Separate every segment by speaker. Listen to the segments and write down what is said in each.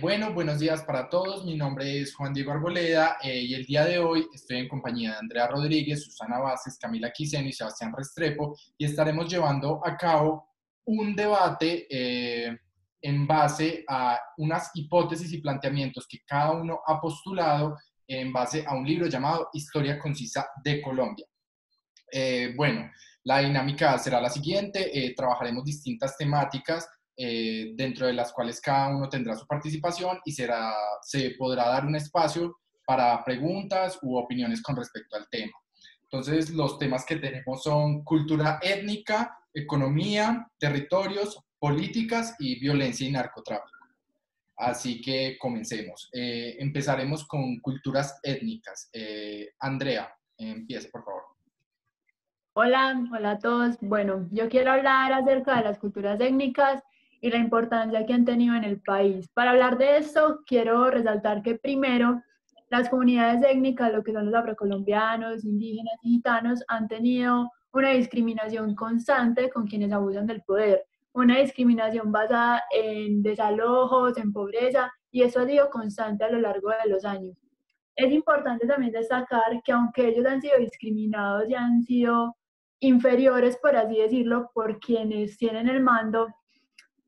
Speaker 1: Bueno, buenos días para todos. Mi nombre es Juan Diego Arboleda y el día de hoy estoy en compañía de Andrea Rodríguez, Susana Vázquez, Camila Quiseno y Sebastián Restrepo y estaremos llevando a cabo un debate en base a unas hipótesis y planteamientos que cada uno ha postulado en base a un libro llamado Historia Concisa de Colombia. Bueno, la dinámica será la siguiente. Trabajaremos distintas temáticas dentro de las cuales cada uno tendrá su participación y se podrá dar un espacio para preguntas u opiniones con respecto al tema. Entonces, los temas que tenemos son cultura étnica, economía, territorios, políticas y violencia y narcotráfico. Así que comencemos. Empezaremos con culturas étnicas. Andrea, empiece, por favor.
Speaker 2: Hola, hola a todos. Bueno, yo quiero hablar acerca de las culturas étnicas y la importancia que han tenido en el país. Para hablar de esto, quiero resaltar que primero, las comunidades étnicas, lo que son los afrocolombianos, indígenas y gitanos, han tenido una discriminación constante con quienes abusan del poder, una discriminación basada en desalojos, en pobreza, y eso ha sido constante a lo largo de los años. Es importante también destacar que aunque ellos han sido discriminados y han sido inferiores, por así decirlo, por quienes tienen el mando,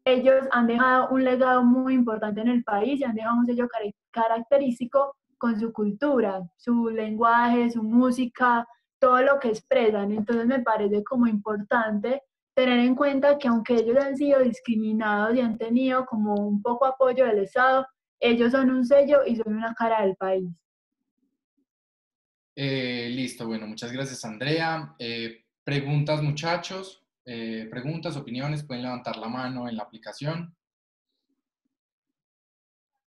Speaker 2: ellos han dejado un legado muy importante en el país y han dejado un sello característico con su cultura, su lenguaje, su música, todo lo que expresan. Entonces me parece como importante tener en cuenta que aunque ellos han sido discriminados y han tenido como un poco apoyo del Estado, ellos son un sello y son una cara del país.
Speaker 1: Listo, bueno, muchas gracias, Andrea. Preguntas, muchachos, preguntas, opiniones, pueden levantar la mano en la aplicación.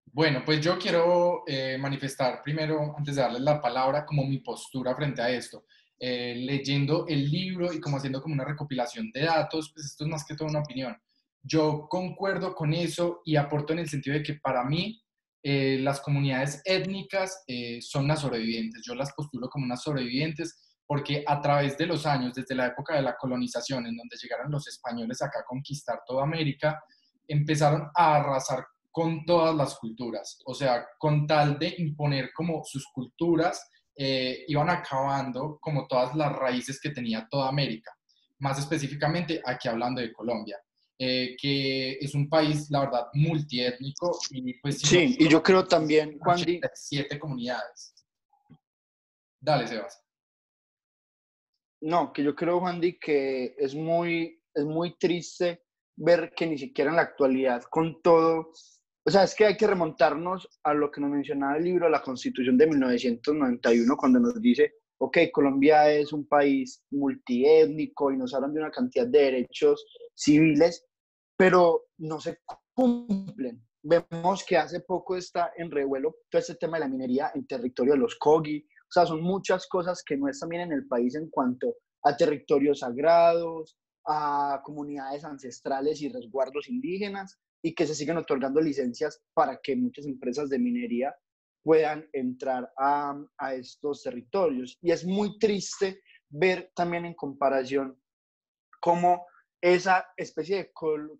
Speaker 1: Bueno, pues yo quiero manifestar primero, antes de darles la palabra, como mi postura frente a esto. Leyendo el libro y como haciendo como una recopilación de datos, pues esto es más que todo una opinión. Yo concuerdo con eso y aporto en el sentido de que para mí las comunidades étnicas son las sobrevivientes. Yo las postulo como unas sobrevivientes porque a través de los años, desde la época de la colonización, en donde llegaron los españoles acá a conquistar toda América, empezaron a arrasar con todas las culturas. O sea, con tal de imponer como sus culturas, iban acabando como todas las raíces que tenía toda América. Más específicamente, aquí hablando de Colombia, que es un país, la verdad, multiétnico y pues si no,
Speaker 3: Sí, y yo creo también, Juan Di,
Speaker 1: 87 comunidades. Dale, Sebas.
Speaker 3: no, que yo creo, Juan Di, que es muy triste ver que ni siquiera en la actualidad, con todo, o sea, es que hay que remontarnos a lo que nos mencionaba el libro, la Constitución de 1991, cuando nos dice, ok, Colombia es un país multiétnico y nos hablan de una cantidad de derechos civiles, pero no se cumplen. Vemos que hace poco está en revuelo todo este tema de la minería en territorio de los Kogi. O sea, son muchas cosas que no están bien en el país en cuanto a territorios sagrados, a comunidades ancestrales y resguardos indígenas, y que se siguen otorgando licencias para que muchas empresas de minería puedan entrar a estos territorios. Y es muy triste ver también en comparación cómo esa especie de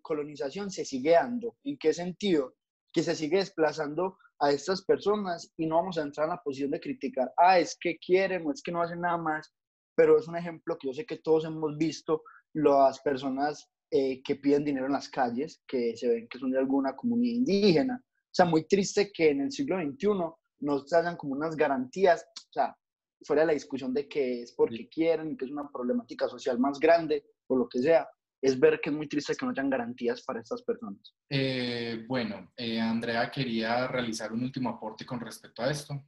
Speaker 3: colonización se sigue dando. ¿En qué sentido? Que se sigue desplazando a estas personas y no vamos a entrar en la posición de criticar, es que quieren o es que no hacen nada más, pero es un ejemplo que yo sé que todos hemos visto, las personas que piden dinero en las calles, que se ven que son de alguna comunidad indígena. O sea, muy triste que en el siglo XXI nos hayan como unas garantías, o sea, fuera de la discusión de que es porque quieren, que es una problemática social más grande, o lo que sea, es ver que es muy triste que no hayan garantías para estas personas.
Speaker 1: Bueno, Andrea quería realizar un último aporte con respecto a esto.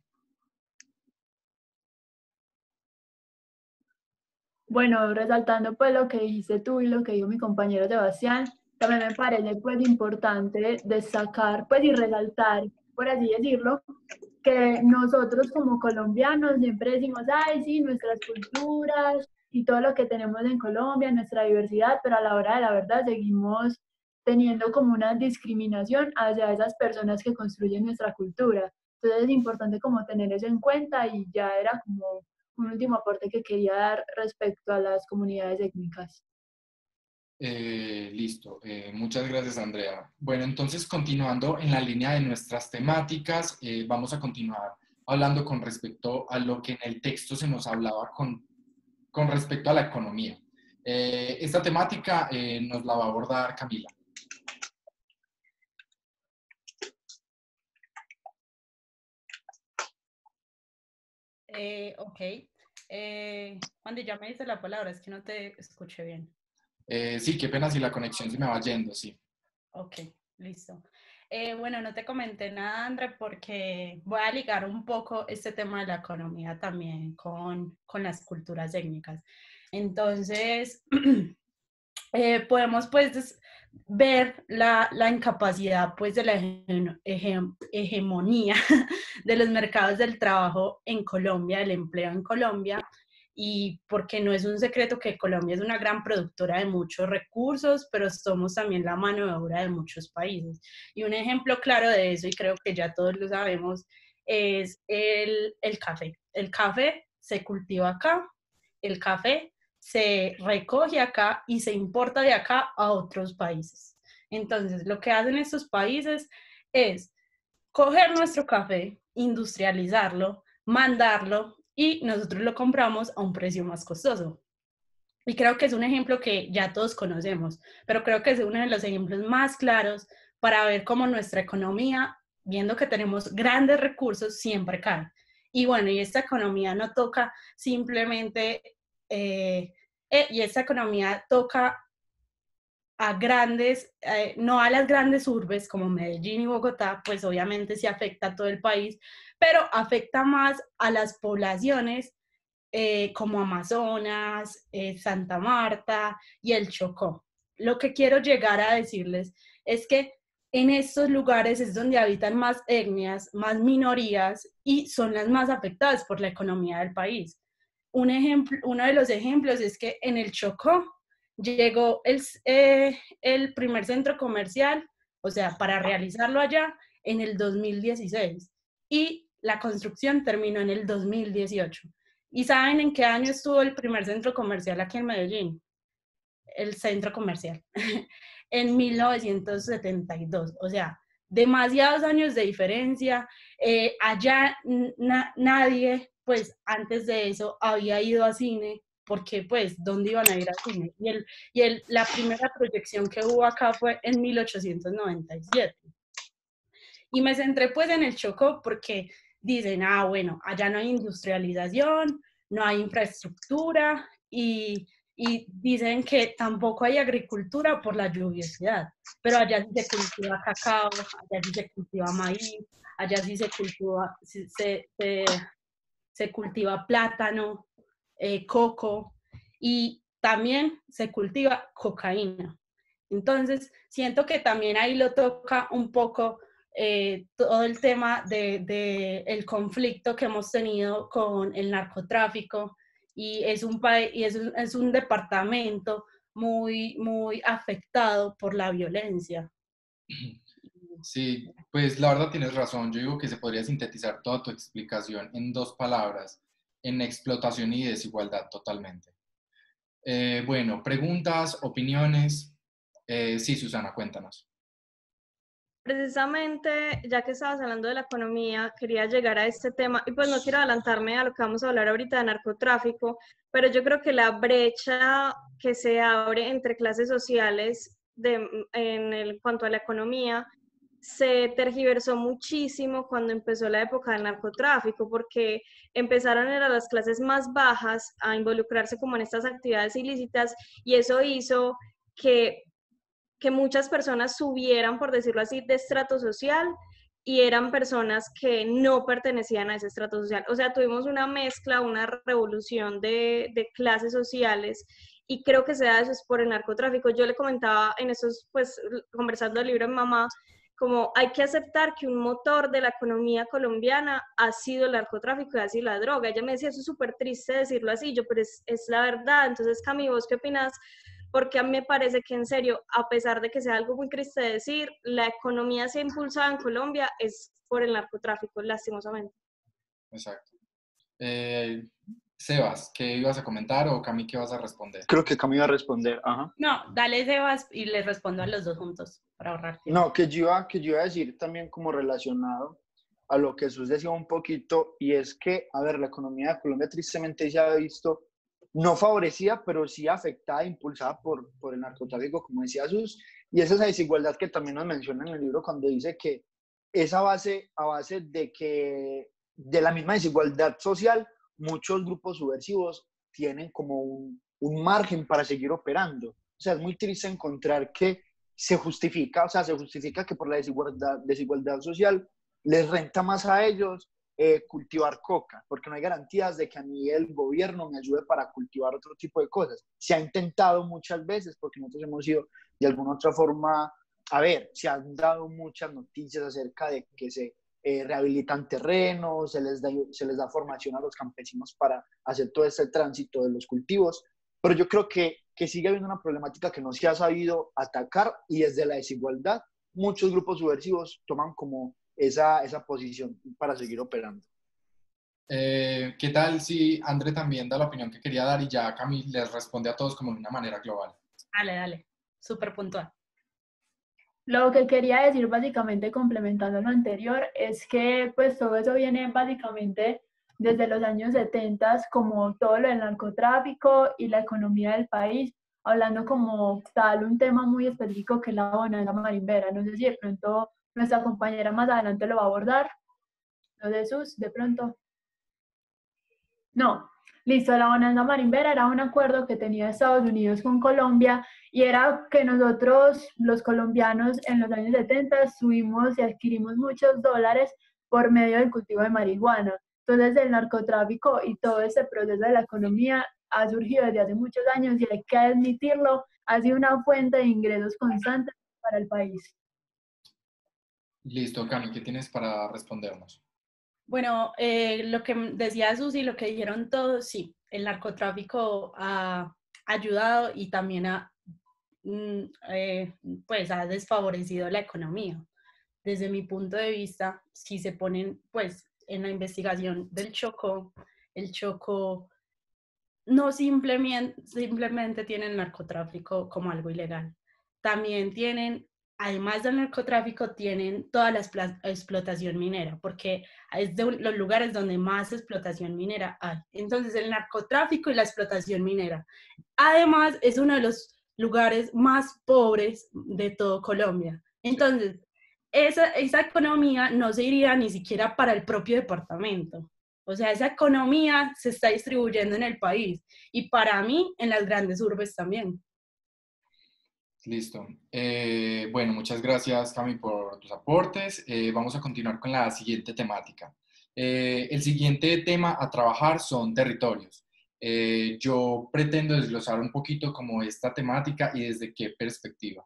Speaker 2: Bueno, resaltando pues lo que dijiste tú y lo que dijo mi compañero Sebastián, también me parece pues importante destacar pues y resaltar, por así decirlo, que nosotros como colombianos siempre decimos, ay, sí, nuestras culturas y todo lo que tenemos en Colombia, nuestra diversidad, pero a la hora de la verdad seguimos teniendo como una discriminación hacia esas personas que construyen nuestra cultura. Entonces es importante como tener eso en cuenta y ya era como un último aporte que quería dar respecto a las comunidades étnicas.
Speaker 1: Listo. Muchas gracias, Andrea. Bueno, entonces continuando en la línea de nuestras temáticas, vamos a continuar hablando con respecto a lo que en el texto se nos hablaba con respecto a la economía. Esta temática nos la va a abordar Camila.
Speaker 4: Ok. Cuando ya me dice la palabra, es que no te escuché bien.
Speaker 1: Sí, qué pena si la conexión se me va yendo, sí.
Speaker 4: Ok, listo. Bueno, no te comenté nada, André, porque voy a ligar un poco este tema de la economía también con las culturas étnicas. Entonces, podemos pues ver la incapacidad pues de la hegemonía de los mercados del trabajo en Colombia, del empleo en Colombia, y porque no es un secreto que Colombia es una gran productora de muchos recursos, pero somos también la mano de obra de muchos países. Y un ejemplo claro de eso, y creo que ya todos lo sabemos, es el café. El café se cultiva acá, el café se recoge acá y se importa de acá a otros países. Entonces, lo que hacen estos países es coger nuestro café, industrializarlo, mandarlo y nosotros lo compramos a un precio más costoso. Y creo que es un ejemplo que ya todos conocemos, pero creo que es uno de los ejemplos más claros para ver cómo nuestra economía, viendo que tenemos grandes recursos, siempre cae. Y bueno, y esta economía no toca simplemente, y esta economía toca a grandes, no a las grandes urbes como Medellín y Bogotá, pues obviamente sí afecta a todo el país, pero afecta más a las poblaciones como Amazonas, Santa Marta y el Chocó. Lo que quiero llegar a decirles es que en estos lugares es donde habitan más etnias, más minorías y son las más afectadas por la economía del país. Uno de los ejemplos es que en el Chocó llegó el primer centro comercial, o sea, para realizarlo allá en el 2016 y la construcción terminó en el 2018. ¿Y saben en qué año estuvo el primer centro comercial aquí en Medellín? El centro comercial. En 1972. O sea, demasiados años de diferencia. Allá nadie, pues antes de eso, había ido a cine, porque pues, ¿dónde iban a ir a cine? La primera proyección que hubo acá fue en 1897. Y me centré pues en el Chocó porque dicen, bueno, allá no hay industrialización, no hay infraestructura y dicen que tampoco hay agricultura por la lluviosidad, pero allá sí se cultiva cacao, allá sí se cultiva maíz, allá sí se cultiva, se cultiva plátano, coco y también se cultiva cocaína. Entonces, siento que también ahí lo toca un poco todo el tema el conflicto que hemos tenido con el narcotráfico y es un departamento muy afectado por la violencia.
Speaker 1: Sí, pues la verdad tienes razón. Yo digo que se podría sintetizar toda tu explicación en dos palabras, en explotación y desigualdad totalmente. Bueno, preguntas, opiniones. Sí, Susana, cuéntanos.
Speaker 5: Precisamente, ya que estabas hablando de la economía, quería llegar a este tema, y pues no quiero adelantarme a lo que vamos a hablar ahorita de narcotráfico, pero yo creo que la brecha que se abre entre clases sociales en cuanto a la economía se tergiversó muchísimo cuando empezó la época del narcotráfico, porque empezaron eran las clases más bajas a involucrarse como en estas actividades ilícitas, y eso hizo que muchas personas subieran, por decirlo así, de estrato social y eran personas que no pertenecían a ese estrato social. O sea, tuvimos una mezcla, una revolución de clases sociales y creo que se da eso es por el narcotráfico. Yo le comentaba en esos, pues, conversando el libro de mamá, como hay que aceptar que un motor de la economía colombiana ha sido el narcotráfico y ha sido la droga. Ella me decía, eso es súper triste decirlo así, yo, pero es la verdad. Entonces, Cami, ¿vos qué opinas? Porque a mí me parece que en serio, a pesar de que sea algo muy triste de decir, la economía se ha impulsado en Colombia es por el narcotráfico, lastimosamente.
Speaker 1: Exacto. Sebas, ¿qué ibas a comentar o Cami, qué vas a responder?
Speaker 3: Creo que Cami iba a responder. Ajá.
Speaker 4: No, dale Sebas y les respondo a los dos juntos para ahorrar tiempo.
Speaker 3: No, que yo iba a decir también como relacionado a lo que Jesús decía un poquito, y es que, a ver, la economía de Colombia tristemente se ha visto no favorecida, pero sí afectada, impulsada por el narcotráfico, como decía Jesús, y es esa desigualdad que también nos menciona en el libro cuando dice que esa a base de que de la misma desigualdad social, muchos grupos subversivos tienen como un margen para seguir operando. O sea, es muy triste encontrar que se justifica, o sea, se justifica que por la desigualdad social les renta más a ellos cultivar coca, porque no hay garantías de que a mí el gobierno me ayude para cultivar otro tipo de cosas. Se ha intentado muchas veces, porque nosotros hemos ido de alguna otra forma, a ver, se han dado muchas noticias acerca de que se rehabilitan terrenos, se les da formación a los campesinos para hacer todo este tránsito de los cultivos, pero yo creo que sigue habiendo una problemática que no se ha sabido atacar, y desde la desigualdad muchos grupos subversivos toman como esa posición para seguir operando.
Speaker 1: ¿Qué tal si André también da la opinión que quería dar y ya Cami les responde a todos como de una manera global?
Speaker 4: Dale, súper puntual.
Speaker 2: Lo que quería decir básicamente complementando lo anterior es que pues todo eso viene básicamente desde los años 70, como todo lo del narcotráfico y la economía del país, hablando como tal un tema muy específico que es la bonanza marimbera. No sé si de pronto nuestra compañera más adelante lo va a abordar. ¿No, Jesús? De pronto. No, listo, la bonanza marimbera era un acuerdo que tenía Estados Unidos con Colombia, y era que nosotros, los colombianos, en los años 70 subimos y adquirimos muchos dólares por medio del cultivo de marihuana. Entonces el narcotráfico y todo ese proceso de la economía ha surgido desde hace muchos años, y hay que admitirlo, ha sido una fuente de ingresos constantes para el país.
Speaker 1: Listo, Cami, ¿qué tienes para respondernos?
Speaker 4: Bueno, lo que decía Susi, lo que dijeron todos, sí, el narcotráfico ha ayudado y también pues ha desfavorecido la economía. Desde mi punto de vista, si se ponen pues en la investigación del Chocó, el Chocó no simplemente tienen narcotráfico como algo ilegal, también tienen, además del narcotráfico, tienen toda la explotación minera, porque es de los lugares donde más explotación minera hay. Entonces, el narcotráfico y la explotación minera. Además, es uno de los lugares más pobres de todo Colombia. Entonces, esa economía no se iría ni siquiera para el propio departamento. O sea, esa economía se está distribuyendo en el país, y para mí en las grandes urbes también.
Speaker 1: Listo. Bueno, muchas gracias, Cami, por tus aportes. Vamos a continuar con la siguiente temática. El siguiente tema a trabajar son territorios. Yo pretendo desglosar un poquito como esta temática y desde qué perspectiva.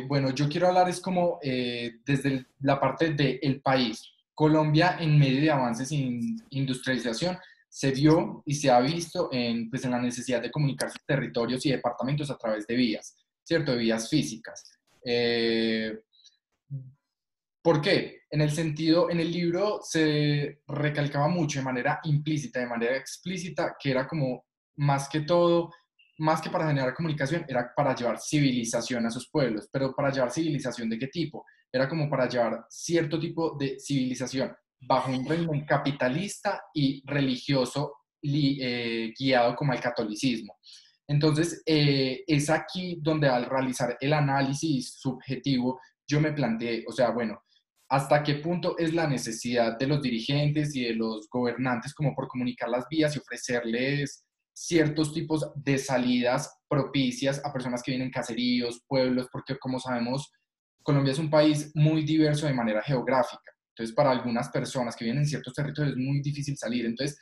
Speaker 1: Bueno, yo quiero hablar es como desde la parte del país. Colombia, en medio de avances en industrialización, se vio y se ha visto pues, en la necesidad de comunicar sus territorios y departamentos a través de vías, ¿cierto? De vías físicas. ¿Por qué? En el sentido, en el libro se recalcaba mucho de manera implícita, de manera explícita, que era como más que todo, más que para generar comunicación, era para llevar civilización a sus pueblos. Pero para llevar civilización, ¿de qué tipo? Era como para llevar cierto tipo de civilización bajo un régimen capitalista y religioso guiado como al catolicismo. Entonces, es aquí donde al realizar el análisis subjetivo, yo me planteé, o sea, bueno, ¿hasta qué punto es la necesidad de los dirigentes y de los gobernantes como por comunicar las vías y ofrecerles ciertos tipos de salidas propicias a personas que vienen en caseríos, pueblos? Porque como sabemos, Colombia es un país muy diverso de manera geográfica. Entonces, para algunas personas que vienen en ciertos territorios es muy difícil salir. Entonces,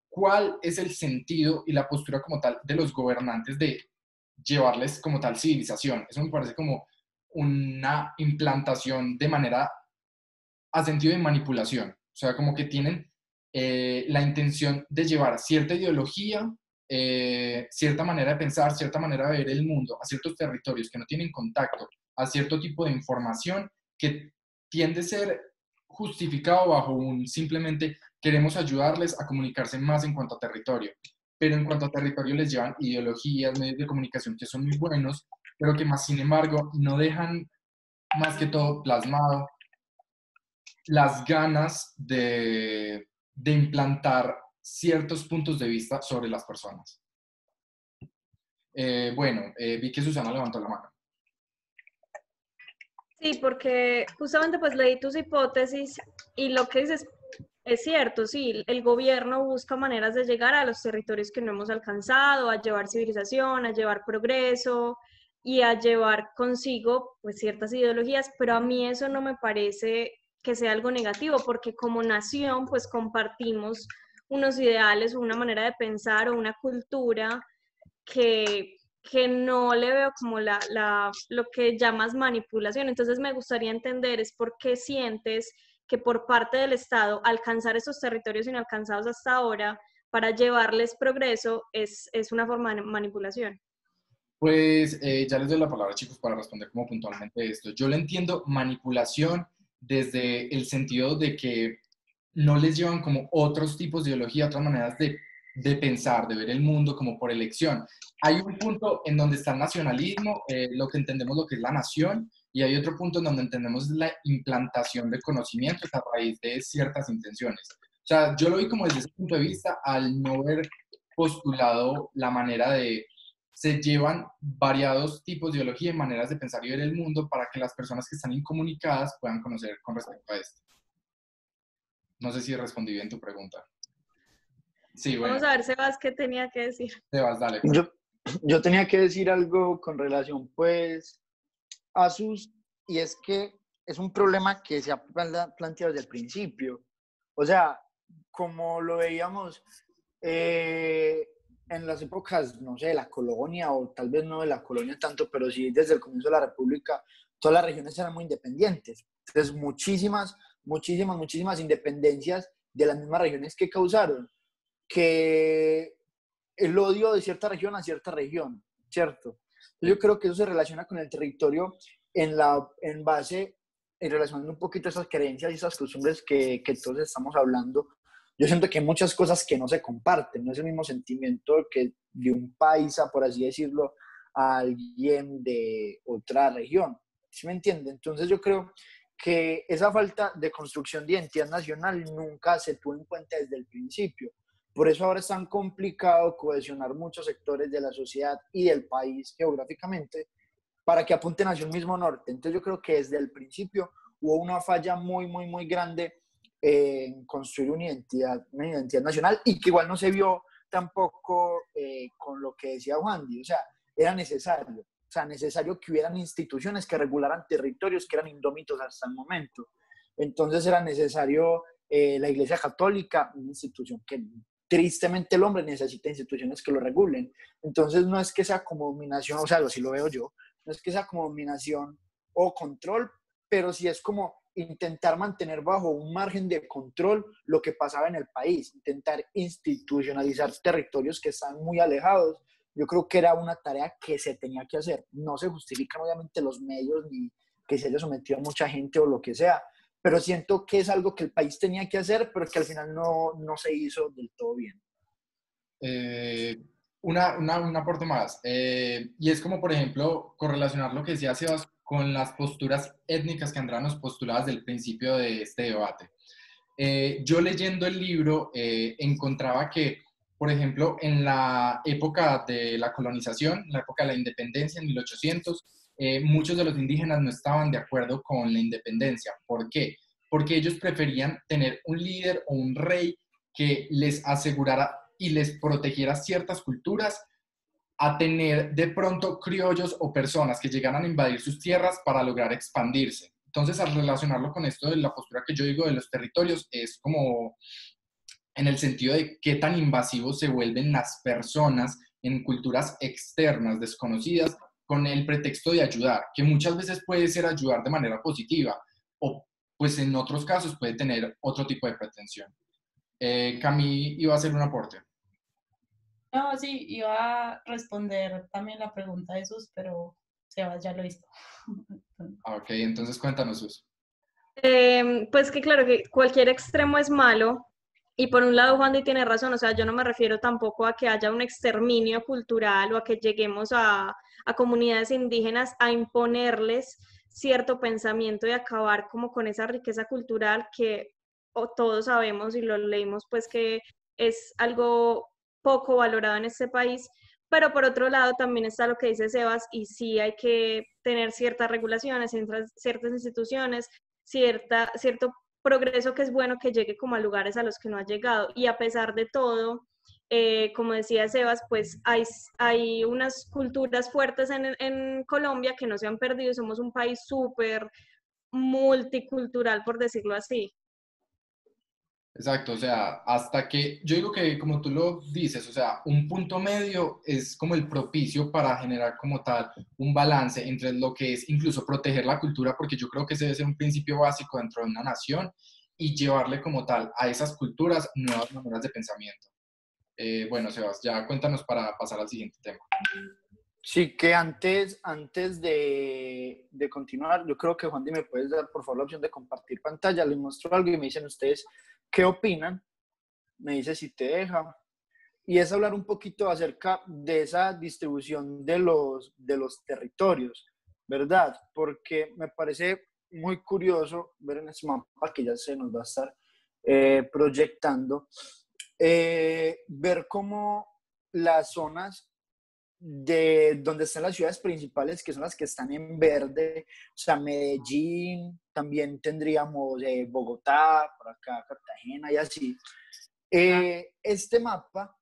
Speaker 1: ¿cuál es el sentido y la postura como tal de los gobernantes de llevarles como tal civilización? Eso me parece como una implantación de manera a sentido de manipulación. O sea, como que tienen la intención de llevar cierta ideología, cierta manera de pensar, cierta manera de ver el mundo a ciertos territorios que no tienen contacto a cierto tipo de información que tiende a ser justificado bajo un simplemente queremos ayudarles a comunicarse más en cuanto a territorio. Pero en cuanto a territorio les llevan ideologías, medios de comunicación que son muy buenos, pero que más sin embargo no dejan más que todo plasmado las ganas de implantar ciertos puntos de vista sobre las personas. Vi que Susana levantó la mano.
Speaker 5: Sí, porque justamente pues leí tus hipótesis y lo que dices es cierto, sí, el gobierno busca maneras de llegar a los territorios que no hemos alcanzado, a llevar civilización, a llevar progreso y a llevar consigo pues ciertas ideologías, pero a mí eso no me parece que sea algo negativo, porque como nación pues compartimos unos ideales o una manera de pensar o una cultura que no le veo como lo que llamas manipulación. Entonces me gustaría entender es por qué sientes que por parte del Estado alcanzar esos territorios inalcanzados hasta ahora para llevarles progreso es una forma de manipulación.
Speaker 1: Pues ya les doy la palabra, chicos, para responder como puntualmente esto. Yo le entiendo manipulación desde el sentido de que no les llevan como otros tipos de ideología, otras maneras de pensar, de ver el mundo como por elección. Hay un punto en donde está el nacionalismo, lo que entendemos lo que es la nación, y hay otro punto en donde entendemos la implantación de conocimientos a raíz de ciertas intenciones. O sea, yo lo vi como desde ese punto de vista al no ver postulado la manera de se llevan variados tipos de ideología y maneras de pensar y ver el mundo para que las personas que están incomunicadas puedan conocer con respecto a esto. No sé si respondí bien tu pregunta. Sí, bueno.
Speaker 5: Vamos a ver, Sebas, ¿qué tenía que decir?
Speaker 1: Sebas, dale. Pues.
Speaker 3: Yo tenía que decir algo con relación, pues, a sus, y es que es un problema que se ha planteado desde el principio. O sea, como lo veíamos en las épocas, no sé, de la colonia, o tal vez no de la colonia tanto, pero sí desde el comienzo de la República, todas las regiones eran muy independientes. Entonces, muchísimas independencias de las mismas regiones que causaron que el odio de cierta región a cierta región, ¿cierto? Yo creo que eso se relaciona con el territorio en base, en relacionando un poquito esas creencias y esas costumbres que todos estamos hablando. Yo siento que hay muchas cosas que no se comparten, no es el mismo sentimiento que de un paisa, por así decirlo, a alguien de otra región. ¿Sí me entiende? Entonces yo creo que esa falta de construcción de identidad nacional nunca se tuvo en cuenta desde el principio. Por eso ahora es tan complicado cohesionar muchos sectores de la sociedad y del país geográficamente para que apunten hacia un mismo norte. Entonces yo creo que desde el principio hubo una falla muy grande en construir una identidad nacional y que igual no se vio tampoco con lo que decía Wandy. O sea, era necesario. O sea, necesario que hubieran instituciones que regularan territorios que eran indómitos hasta el momento. Entonces era necesario la Iglesia Católica, una institución que tristemente el hombre necesita instituciones que lo regulen. Entonces no es que sea como dominación, o sea, así lo veo yo, no es que sea como dominación o control, pero sí es como intentar mantener bajo un margen de control lo que pasaba en el país, intentar institucionalizar territorios que están muy alejados. Yo creo que era una tarea que se tenía que hacer. No se justifican obviamente los medios ni que se haya sometido a mucha gente o lo que sea, pero siento que es algo que el país tenía que hacer, pero que al final no se hizo del todo bien.
Speaker 1: Un aporte más, y es como, por ejemplo, correlacionar lo que decía Sebas con las posturas étnicas que andranos postuladas del principio de este debate. Yo leyendo el libro encontraba que, por ejemplo, en la época de la colonización, la época de la independencia en 1800, muchos de los indígenas no estaban de acuerdo con la independencia. ¿Por qué? Porque ellos preferían tener un líder o un rey que les asegurara y les protegiera ciertas culturas a tener de pronto criollos o personas que llegaran a invadir sus tierras para lograr expandirse. Entonces, al relacionarlo con esto de la postura que yo digo de los territorios, es como en el sentido de qué tan invasivos se vuelven las personas en culturas externas, desconocidas, con el pretexto de ayudar, que muchas veces puede ser ayudar de manera positiva, o pues en otros casos puede tener otro tipo de pretensión. Cami iba a hacer un aporte.
Speaker 4: No, sí, iba a responder también la pregunta de Sus, pero Sebas ya lo hizo.
Speaker 1: Ok, entonces cuéntanos, Sus.
Speaker 5: Pues que claro que cualquier extremo es malo. Y por un lado, Juan Di tiene razón, o sea, yo no me refiero tampoco a que haya un exterminio cultural o a que lleguemos a comunidades indígenas a imponerles cierto pensamiento y acabar como con esa riqueza cultural que todos sabemos y lo leímos, pues que es algo poco valorado en este país. Pero por otro lado también está lo que dice Sebas y sí hay que tener ciertas regulaciones, ciertas instituciones, cierto progreso que es bueno que llegue como a lugares a los que no ha llegado. Y a pesar de todo, como decía Sebas, pues hay unas culturas fuertes en Colombia que no se han perdido. Somos un país súper multicultural, por decirlo así.
Speaker 1: Exacto, o sea, hasta que, yo digo que como tú lo dices, o sea, un punto medio es como el propicio para generar como tal un balance entre lo que es incluso proteger la cultura, porque yo creo que ese debe ser un principio básico dentro de una nación, y llevarle como tal a esas culturas nuevas maneras de pensamiento. Bueno, Sebas, ya cuéntanos para pasar al siguiente tema.
Speaker 3: Sí, que antes de continuar, yo creo que Juan Di me puedes dar por favor la opción de compartir pantalla, les muestro algo y me dicen ustedes qué opinan, me dice si te deja, y es hablar un poquito acerca de esa distribución de los territorios, ¿verdad? Porque me parece muy curioso ver en este mapa que ya se nos va a estar proyectando, ver cómo las zonas de donde están las ciudades principales, que son las que están en verde, o sea, Medellín, también tendríamos Bogotá, por acá Cartagena y así. Este mapa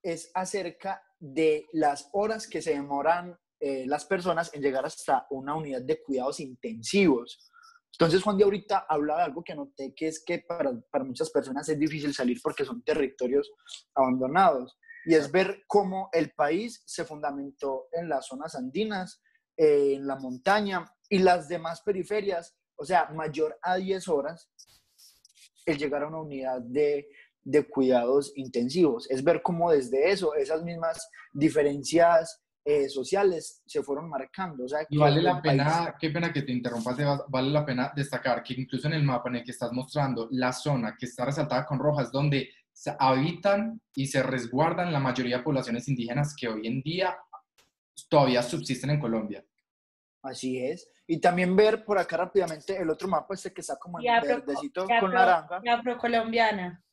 Speaker 3: es acerca de las horas que se demoran las personas en llegar hasta una unidad de cuidados intensivos. Entonces, Juan de ahorita hablaba de algo que noté, que es que para muchas personas es difícil salir porque son territorios abandonados. Y es ver cómo el país se fundamentó en las zonas andinas, en la montaña y las demás periferias, o sea, mayor a 10 horas, el llegar a una unidad de cuidados intensivos. Es ver cómo desde eso, esas mismas diferencias sociales se fueron marcando. O sea,
Speaker 1: Y
Speaker 3: que
Speaker 1: vale la
Speaker 3: el país...
Speaker 1: pena, qué pena que te interrumpas, Sebas, vale la pena destacar que incluso en el mapa en el que estás mostrando, la zona que está resaltada con roja es donde se habitan y se resguardan la mayoría de poblaciones indígenas que hoy en día todavía subsisten en Colombia.
Speaker 3: Así es. Y también ver por acá rápidamente el otro mapa, este que está como
Speaker 4: Y
Speaker 3: en verdecito con naranja.
Speaker 4: y afrocolombiana.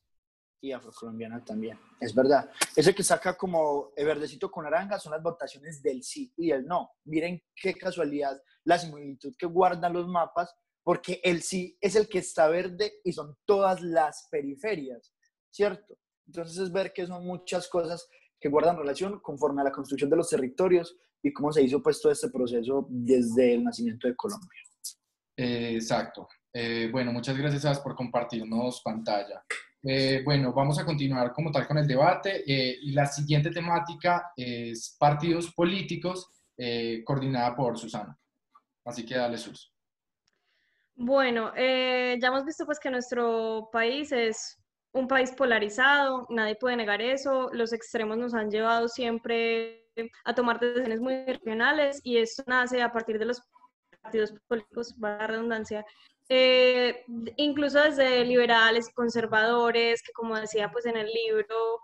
Speaker 3: Y afrocolombiana también, es verdad. Ese que saca como verdecito con naranja son las votaciones del sí y el no. Miren qué casualidad la similitud que guardan los mapas, porque el sí es el que está verde y son todas las periferias, ¿cierto? Entonces es ver que son muchas cosas que guardan relación conforme a la construcción de los territorios y cómo se hizo pues todo este proceso desde el nacimiento de Colombia.
Speaker 1: Exacto. Bueno, muchas gracias, Sebas, por compartirnos pantalla. Bueno, vamos a continuar como tal con el debate. Y la siguiente temática es partidos políticos, coordinada por Susana. Así que dale, Sus.
Speaker 5: Bueno, ya hemos visto pues que nuestro país es un país polarizado, nadie puede negar eso, los extremos nos han llevado siempre a tomar decisiones muy regionales y esto nace a partir de los partidos políticos, para la redundancia, incluso desde liberales y conservadores, que como decía pues en el libro,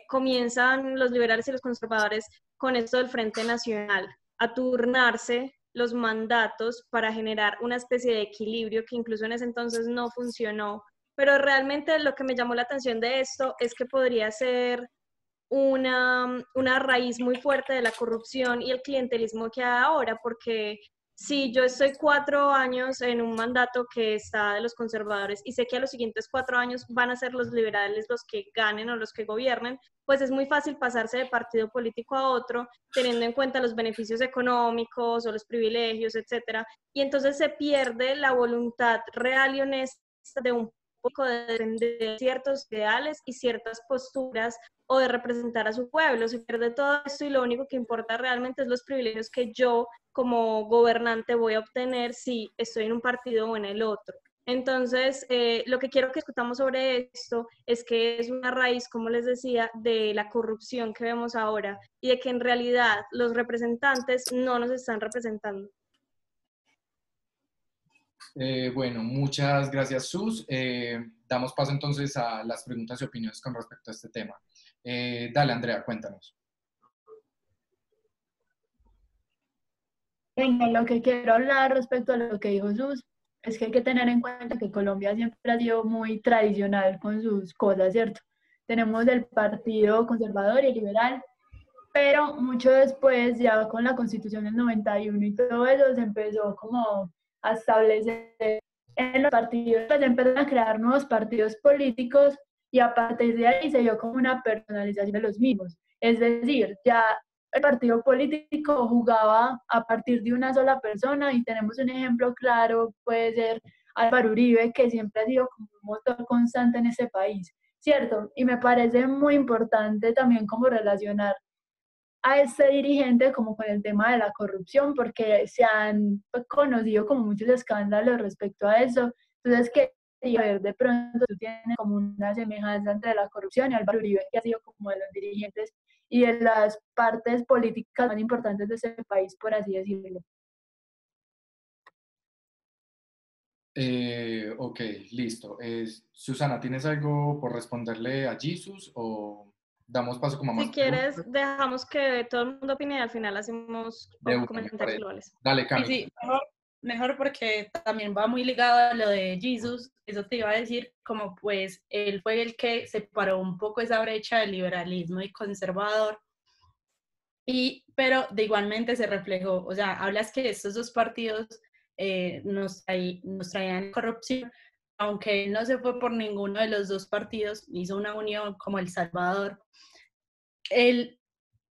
Speaker 5: comienzan los liberales y los conservadores con esto del Frente Nacional, a turnarse los mandatos para generar una especie de equilibrio que incluso en ese entonces no funcionó. Pero realmente lo que me llamó la atención de esto es que podría ser una raíz muy fuerte de la corrupción y el clientelismo que hay ahora, porque si yo estoy 4 años en un mandato que está de los conservadores y sé que a los siguientes 4 años van a ser los liberales los que ganen o los que gobiernen, pues es muy fácil pasarse de partido político a otro, teniendo en cuenta los beneficios económicos o los privilegios, etcétera. Y entonces se pierde la voluntad real y honesta de un poco de defender ciertos ideales y ciertas posturas o de representar a su pueblo. Se pierde todo esto y lo único que importa realmente es los privilegios que yo como gobernante voy a obtener si estoy en un partido o en el otro. Entonces, lo que quiero que discutamos sobre esto es que es una raíz, como les decía, de la corrupción que vemos ahora y de que en realidad los representantes no nos están representando.
Speaker 1: Bueno, muchas gracias, Sus. Damos paso entonces a las preguntas y opiniones con respecto a este tema. Dale, Andrea, cuéntanos.
Speaker 2: Venga, lo que quiero hablar respecto a lo que dijo Sus es que hay que tener en cuenta que Colombia siempre ha sido muy tradicional con sus cosas, ¿cierto? Tenemos el Partido Conservador y Liberal, pero mucho después, ya con la Constitución del 91 y todo eso, se empezó como a establecer en los partidos, pues empezaron a crear nuevos partidos políticos y a partir de ahí se dio como una personalización de los mismos. Es decir, ya el partido político jugaba a partir de una sola persona y tenemos un ejemplo claro, puede ser Álvaro Uribe, que siempre ha sido como un motor constante en este país, ¿cierto? Y me parece muy importante también como relacionar a este dirigente como con el tema de la corrupción, porque se han conocido como muchos escándalos respecto a eso. Entonces, quería ver de pronto tú tienes como una semejanza entre la corrupción y Álvaro Uribe, que ha sido como de los dirigentes y de las partes políticas más importantes de ese país, por así decirlo.
Speaker 1: Ok, listo. Susana, ¿tienes algo por responderle a Jesus o damos paso como a más
Speaker 5: Si quieres,
Speaker 1: preguntas?
Speaker 5: dejamos que todo el mundo opine y al final hacemos
Speaker 1: De una, me
Speaker 5: comentarios
Speaker 1: parece.
Speaker 5: globales.
Speaker 1: Dale,
Speaker 4: Sí,
Speaker 1: Cami.
Speaker 4: sí, mejor porque también va muy ligado a lo de Jesus. Eso te iba a decir, como pues él fue el que separó un poco esa brecha del liberalismo y conservador. Pero de igualmente se reflejó, o sea, hablas que estos dos partidos nos traían corrupción, aunque él no se fue por ninguno de los dos partidos, hizo una unión como El Salvador. Él,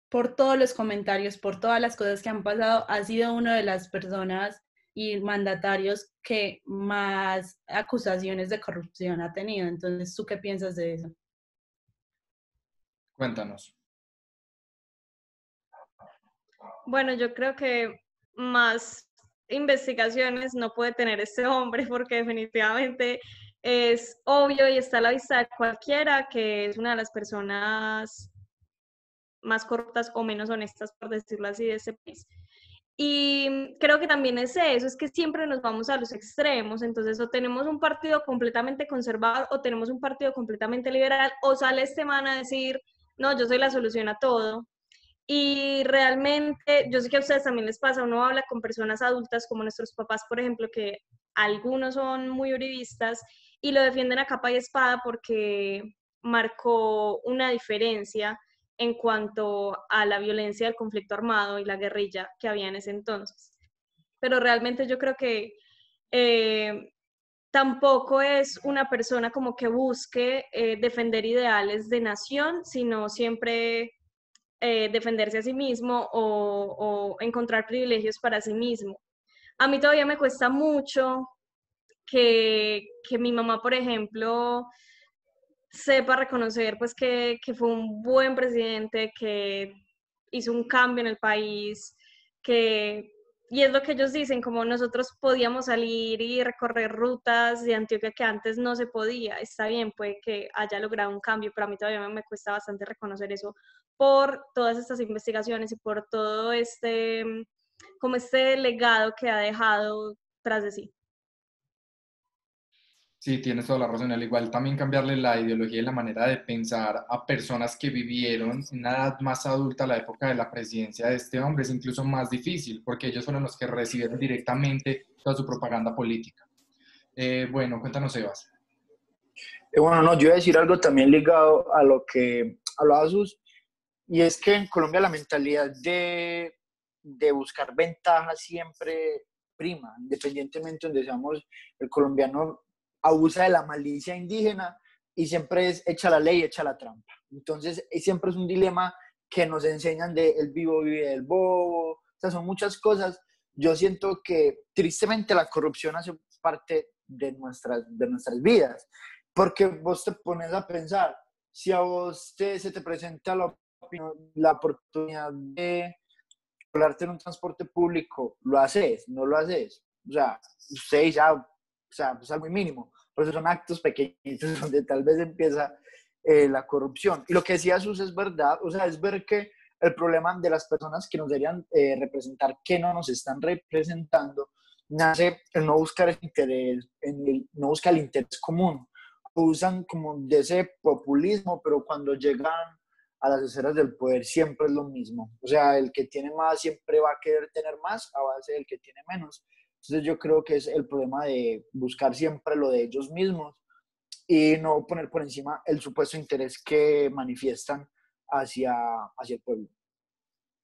Speaker 4: por todos los comentarios, por todas las cosas que han pasado, ha sido una de las personas y mandatarios que más acusaciones de corrupción ha tenido. Entonces, ¿tú qué piensas de eso?
Speaker 1: Cuéntanos.
Speaker 5: Bueno, yo creo que más investigaciones no puede tener este hombre porque definitivamente es obvio y está a la vista de cualquiera que es una de las personas más corruptas o menos honestas, por decirlo así, de este país. Y creo que también es eso, es que siempre nos vamos a los extremos, entonces o tenemos un partido completamente conservador o tenemos un partido completamente liberal, o sale este man a decir, no, yo soy la solución a todo. Y realmente, yo sé que a ustedes también les pasa, uno habla con personas adultas como nuestros papás, por ejemplo, que algunos son muy uribistas y lo defienden a capa y espada porque marcó una diferencia en cuanto a la violencia del conflicto armado y la guerrilla que había en ese entonces. Pero realmente yo creo que eh, tampoco es una persona como que busque defender ideales de nación, sino siempre defenderse a sí mismo o encontrar privilegios para sí mismo. A mí todavía me cuesta mucho que mi mamá, por ejemplo, sepa reconocer pues que fue un buen presidente, que hizo un cambio en el país, que, y es lo que ellos dicen, como nosotros podíamos salir y recorrer rutas de Antioquia que antes no se podía, está bien, puede que haya logrado un cambio, pero a mí todavía me cuesta bastante reconocer eso por todas estas investigaciones y por todo este, como este legado que ha dejado tras de sí.
Speaker 1: Sí, tienes toda la razón. Al igual también cambiarle la ideología y la manera de pensar a personas que vivieron en una edad más adulta la época de la presidencia de este hombre es incluso más difícil porque ellos fueron los que recibieron directamente toda su propaganda política. Bueno, cuéntanos, Sebas.
Speaker 3: Bueno, no, yo iba a decir algo también ligado a lo que hablaba Sus, y es que en Colombia la mentalidad de buscar ventajas siempre prima, independientemente donde seamos, el colombiano abusa de la malicia indígena y siempre es echa la ley, echa la trampa. Entonces, siempre es un dilema que nos enseñan de el vivo vive del bobo, o sea, son muchas cosas. Yo siento que tristemente la corrupción hace parte de nuestras vidas, porque vos te pones a pensar, si a vos se te presenta la oportunidad de hablarte en un transporte público, ¿lo haces? ¿No lo haces? O sea, usted ya, o sea, es algo muy mínimo, pero son actos pequeñitos donde tal vez empieza la corrupción. Y lo que decía Sus es verdad, o sea, es ver que el problema de las personas que nos deberían representar, que no nos están representando, nace en no buscar ese interés, no busca el interés común. Usan como de ese populismo, pero cuando llegan a las esferas del poder siempre es lo mismo. O sea, el que tiene más siempre va a querer tener más a base del que tiene menos. Entonces yo creo que es el problema de buscar siempre lo de ellos mismos y no poner por encima el supuesto interés que manifiestan hacia el pueblo.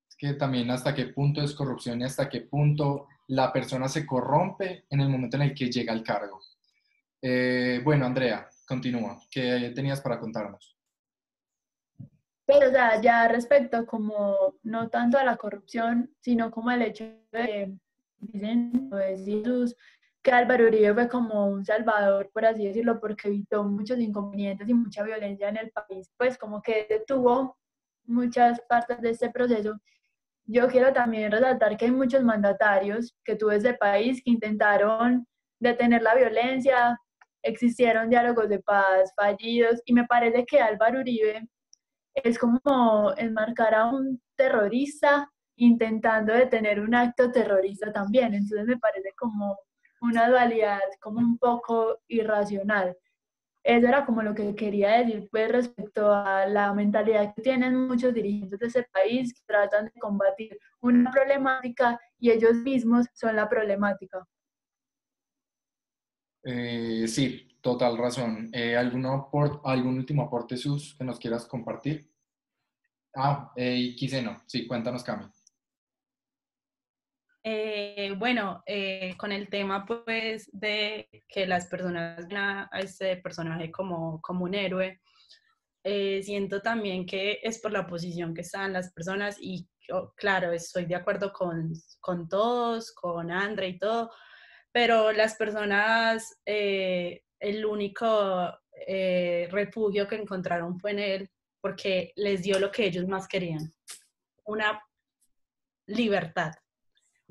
Speaker 1: Es que también hasta qué punto es corrupción y hasta qué punto la persona se corrompe en el momento en el que llega al cargo. Bueno, Andrea, continúa. ¿Qué tenías para contarnos?
Speaker 2: Pero, o sea, ya respecto como no tanto a la corrupción, sino como el hecho de, dicen, pues, Jesús, que Álvaro Uribe fue como un salvador, por así decirlo, porque evitó muchos inconvenientes y mucha violencia en el país, pues como que detuvo muchas partes de este proceso. Yo quiero también resaltar que hay muchos mandatarios que tuve ese país que intentaron detener la violencia, existieron diálogos de paz fallidos, y me parece que Álvaro Uribe es como enmarcar a un terrorista intentando detener un acto terrorista también. Entonces me parece como una dualidad como un poco irracional. Eso era como lo que quería decir pues respecto a la mentalidad que tienen muchos dirigentes de ese país que tratan de combatir una problemática y ellos mismos son la problemática.
Speaker 1: Sí, total razón. ¿Algún último aporte, Sus, que nos quieras compartir? Y Quiseno, sí, cuéntanos, Cami.
Speaker 4: Bueno, con el tema pues de que las personas ven a este personaje como un héroe, siento también que es por la posición que están las personas y claro, estoy de acuerdo con todos, con André y todo, pero las personas, el único refugio que encontraron fue en él porque les dio lo que ellos más querían, una libertad.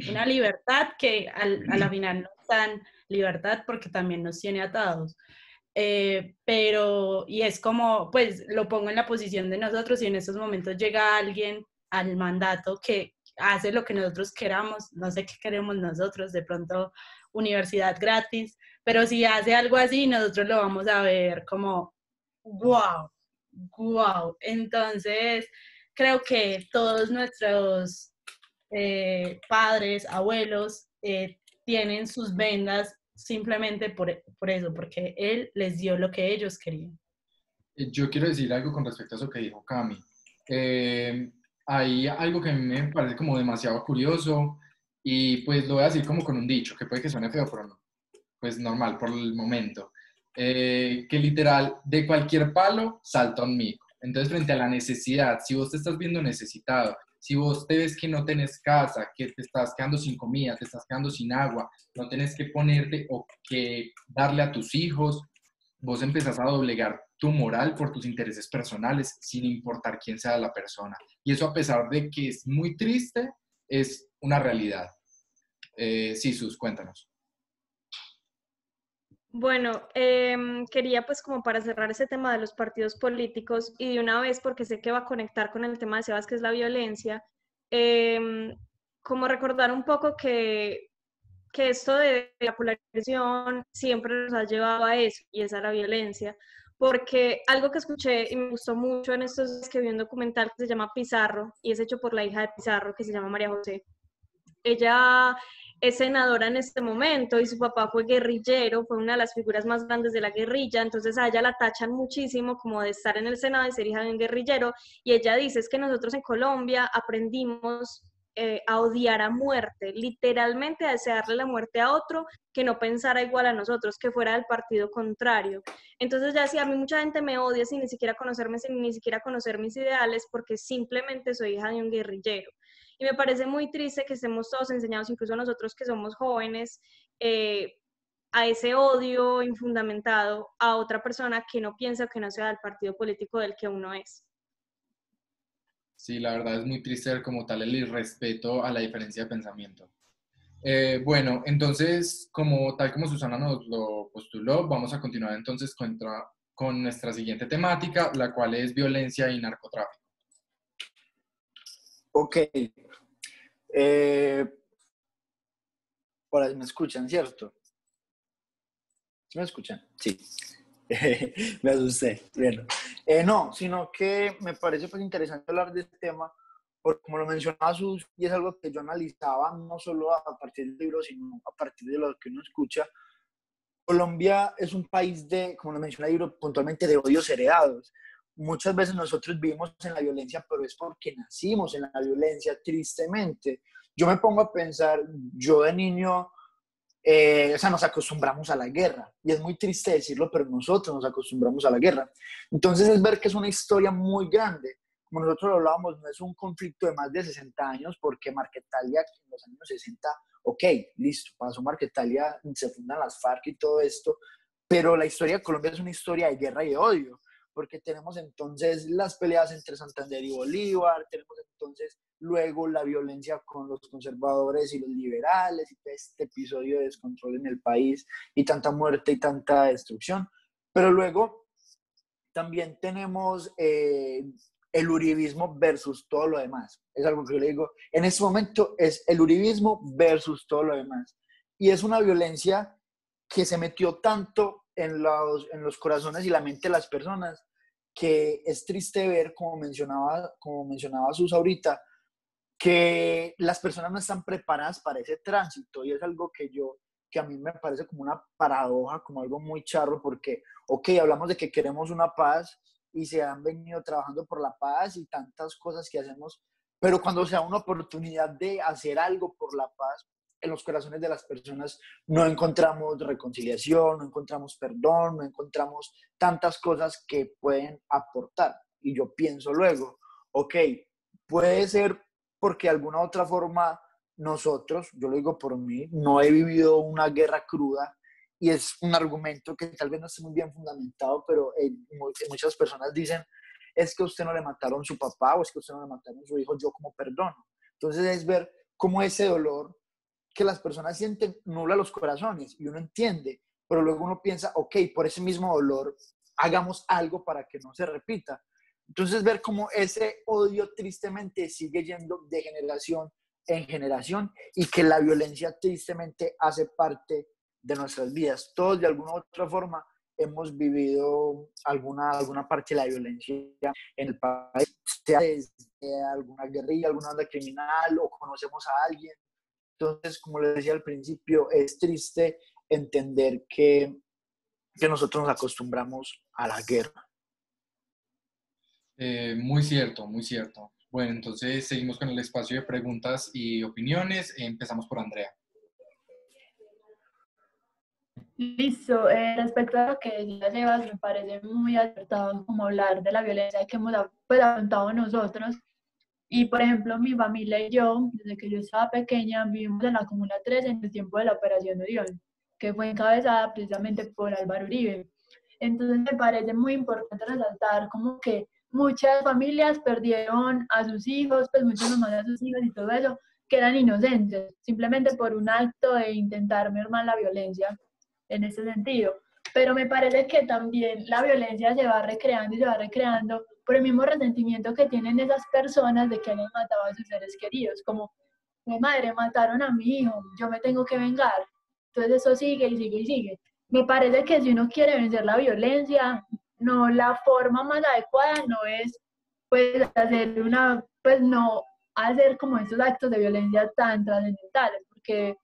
Speaker 4: Una libertad que a la final no es tan libertad porque también nos tiene atados. Pero, y es como, pues lo pongo en la posición de nosotros y en estos momentos llega alguien al mandato que hace lo que nosotros queramos, no sé qué queremos nosotros, de pronto universidad gratis, pero si hace algo así, nosotros lo vamos a ver como, wow, wow. Entonces, creo que todos nuestros padres, abuelos, tienen sus vendas simplemente por eso, porque él les dio lo que ellos querían.
Speaker 1: Yo quiero decir algo con respecto a eso que dijo Cami. Hay algo que a mí me parece como demasiado curioso y pues lo voy a decir como con un dicho, que puede que suene feo, pero no, pues normal por el momento. Que literal, de cualquier palo salta un mico. Entonces, frente a la necesidad, si vos te estás viendo necesitado, si vos te ves que no tenés casa, que te estás quedando sin comida, te estás quedando sin agua, no tenés que ponerte o que darle a tus hijos, vos empezás a doblegar tu moral por tus intereses personales, sin importar quién sea la persona. Y eso, a pesar de que es muy triste, es una realidad. Sí, Sus, cuéntanos.
Speaker 5: Bueno, quería pues como para cerrar ese tema de los partidos políticos y de una vez porque sé que va a conectar con el tema de Sebas, que es la violencia, como recordar un poco que esto de la polarización siempre nos ha llevado a eso y es a la violencia, porque algo que escuché y me gustó mucho en estos días que vi un documental que se llama Pizarro y es hecho por la hija de Pizarro que se llama María José. Ella es senadora en este momento y su papá fue guerrillero, fue una de las figuras más grandes de la guerrilla, entonces a ella la tachan muchísimo como de estar en el Senado y ser hija de un guerrillero, y ella dice es que nosotros en Colombia aprendimos a odiar a muerte, literalmente a desearle la muerte a otro que no pensara igual a nosotros, que fuera del partido contrario. Entonces ya decía, a mí mucha gente me odia sin ni siquiera conocerme, sin ni siquiera conocer mis ideales, porque simplemente soy hija de un guerrillero. Y me parece muy triste que estemos todos enseñados, incluso nosotros que somos jóvenes, a ese odio infundamentado a otra persona que no piensa o que no sea del partido político del que uno es.
Speaker 1: Sí, la verdad es muy triste ver como tal el irrespeto a la diferencia de pensamiento. Bueno, entonces, tal como Susana nos lo postuló, vamos a continuar entonces con nuestra siguiente temática, la cual es violencia y narcotráfico.
Speaker 3: Ok. Ahora me escuchan, ¿cierto? ¿Sí me escuchan? Sí. Me asusté. Bueno. No, sino que me parece pues interesante hablar de este tema, porque como lo mencionaba Sus, y es algo que yo analizaba no solo a partir del libro, sino a partir de lo que uno escucha. Colombia es un país de, como lo menciona el libro, puntualmente de odios heredados. Muchas veces nosotros vivimos en la violencia, pero es porque nacimos en la violencia, tristemente. Yo me pongo a pensar, yo de niño, o sea, nos acostumbramos a la guerra. Y es muy triste decirlo, pero nosotros nos acostumbramos a la guerra. Entonces es ver que es una historia muy grande. Como nosotros lo hablábamos, no es un conflicto de más de 60 años, porque Marquetalia en los años 60, ok, listo, pasó Marquetalia, se fundan las FARC y todo esto, pero la historia de Colombia es una historia de guerra y de odio, porque tenemos entonces las peleas entre Santander y Bolívar, tenemos entonces luego la violencia con los conservadores y los liberales, y este episodio de descontrol en el país, y tanta muerte y tanta destrucción. Pero luego también tenemos el uribismo versus todo lo demás. Es algo que yo le digo, en este momento es el uribismo versus todo lo demás. Y es una violencia que se metió tanto en los corazones y la mente de las personas, que es triste ver, como mencionaba Sus ahorita, que las personas no están preparadas para ese tránsito, y es algo que a mí me parece como una paradoja, como algo muy charro, porque, ok, hablamos de que queremos una paz y se han venido trabajando por la paz y tantas cosas que hacemos, pero cuando se da una oportunidad de hacer algo por la paz, en los corazones de las personas no encontramos reconciliación, no encontramos perdón, no encontramos tantas cosas que pueden aportar. Y yo pienso luego, ok, puede ser porque de alguna u otra forma nosotros, yo lo digo por mí, no he vivido una guerra cruda, y es un argumento que tal vez no esté muy bien fundamentado, pero muchas personas dicen, es que a usted no le mataron su papá, o es que a usted no le mataron su hijo, yo como perdono. Entonces es ver cómo ese dolor que las personas sienten nubla los corazones, y uno entiende, pero luego uno piensa, ok, por ese mismo dolor, hagamos algo para que no se repita. Entonces ver cómo ese odio tristemente sigue yendo de generación en generación, y que la violencia tristemente hace parte de nuestras vidas. Todos de alguna u otra forma hemos vivido alguna parte de la violencia en el país, sea desde alguna guerrilla, alguna banda criminal, o conocemos a alguien. Entonces, como les decía al principio, es triste entender que nosotros nos acostumbramos a la guerra.
Speaker 1: Muy cierto, muy cierto. Bueno, entonces seguimos con el espacio de preguntas y opiniones. Empezamos por Andrea.
Speaker 2: Listo, respecto a lo que decía Sebas, me parece muy acertado como hablar de la violencia que hemos pues, afrontado nosotros. Y por ejemplo, mi familia y yo, desde que yo estaba pequeña, vivimos en la Comuna 13 en el tiempo de la Operación Orión, que fue encabezada precisamente por Álvaro Uribe. Entonces me parece muy importante resaltar como que muchas familias perdieron a sus hijos, pues muchos nomás a sus hijos y todo eso, que eran inocentes, simplemente por un acto de intentar mermar la violencia en ese sentido. Pero me parece que también la violencia se va recreando y se va recreando por el mismo resentimiento que tienen esas personas de que han matado a sus seres queridos, como, mi madre, mataron a mi hijo, yo me tengo que vengar. Entonces eso sigue y sigue y sigue. Me parece que si uno quiere vencer la violencia, no, la forma más adecuada no es pues hacer pues no hacer como estos actos de violencia tan trascendentales, porque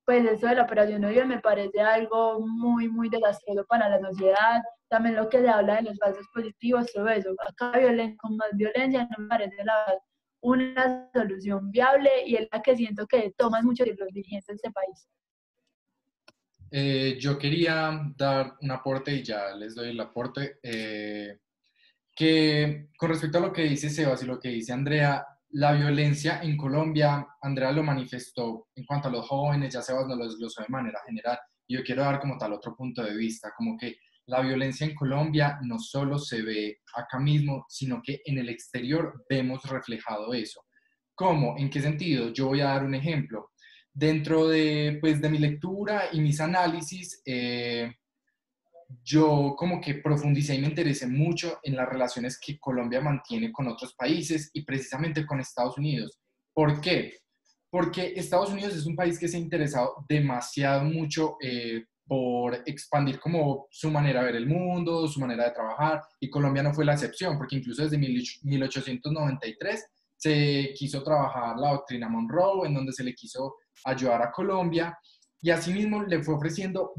Speaker 2: pues eso de la operación Orión me parece algo muy, muy desastroso para la sociedad. También lo que se habla de los falsos positivos, todo eso. Acá con más violencia no me parece una solución viable, y es la que siento que toman muchos de los dirigentes de este país.
Speaker 1: Yo quería dar un aporte y ya les doy el aporte. Que con respecto a lo que dice Sebas y lo que dice Andrea, la violencia en Colombia, Andrea lo manifestó en cuanto a los jóvenes, ya Sebas nos lo desglosó de manera general, y yo quiero dar como tal otro punto de vista, como que la violencia en Colombia no solo se ve acá mismo, sino que en el exterior vemos reflejado eso. ¿Cómo? ¿En qué sentido? Yo voy a dar un ejemplo. Dentro de, pues, de mi lectura y mis análisis, yo como que profundicé y me interesé mucho en las relaciones que Colombia mantiene con otros países y precisamente con Estados Unidos. ¿Por qué? porque Estados Unidos es un país que se ha interesado demasiado mucho por expandir como su manera de ver el mundo, su manera de trabajar, y Colombia no fue la excepción, porque incluso desde 1893 se quiso trabajar la doctrina Monroe, en donde se le quiso ayudar a Colombia, y asimismo le fue ofreciendo